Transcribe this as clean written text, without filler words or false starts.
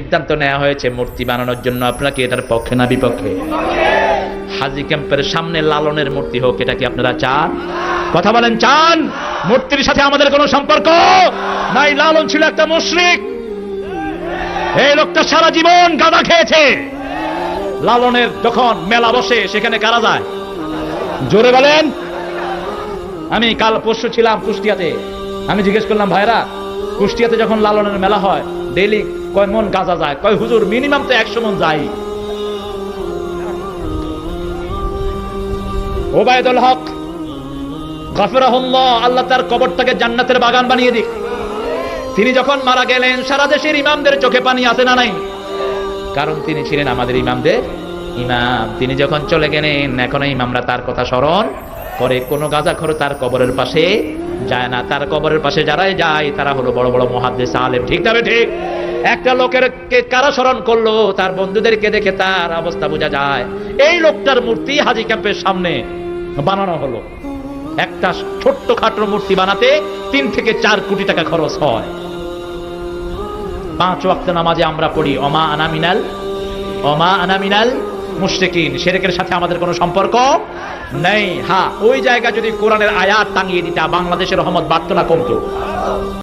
সিদ্ধান্ত নেওয়া হয়েছে মূর্তি বানানোর জন্য। আপনারা কি এটার পক্ষে না বিপক্ষে? হাজি ক্যাম্পের সামনে লালনের মূর্তি হোক, এটা কি আপনারা চান? কথা বলেন, চান? মূর্তির সাথে আমাদের কোনো সম্পর্ক নাই। লালন ছিল একটা মুশরিক। এই লোকটা সারা জীবন গাঁজা খেয়েছে। লালনের যখন মেলা বসে সেখানে কারা যায়? জোরে বলেন। আমি কাল পরশু ছিলাম কুষ্টিয়াতে। আমি জিজ্ঞেস করলাম, ভাইরা কুষ্টিয়াতে যখন লালনের মেলা হয় ডেইলি কয় মন গাঁজা যায়? কয় হুজুর মিনিমাম তো 100 মন যায়। ওবায়দুল হক গফরাহুল্লাহ, আল্লাহ তার কবরটাকে জান্নাতের বাগান বানিয়ে দিক। তিনি যখন মারা গেলেন সারা দেশের ইমামদের চোখে পানি আসে না নাই? কারণ তিনি ছিলেন আমাদের ইমামদের ইমাম। তিনি যখন চলে গেলেন এখনো ইমামরা তার কথা স্মরণ করে। কোনো গাঁজাখোর তার কবরের পাশে যায় না। তার কবরের পাশে যারাই যায় তারা হলো বড় বড় মুহাদ্দিস আলেম। ঠিক তবে ঠিক। একটা লোকের কারা স্মরণ করলো? তার বন্ধুদেরকে দেখে তার অবস্থা বোঝা যায়। এই লোকটার মূর্তি হাজি ক্যাম্পের সামনে বানানো হলো। একটা ছোট্ট খাটো মূর্তি বানাতে 3 থেকে 4 কোটি টাকা খরচ হয়। 5 ওয়াক্ত নামাজে আমরা পড়ি ওমা আনা মিনাল মুশরিকিন। শিরকের সাথে আমাদের কোনো সম্পর্ক নেই। হ্যাঁ, ওই জায়গা যদি কোরআনের আয়াত টাঙিয়ে দিতা বাংলাদেশের রহমত বাড়তো না কমতো?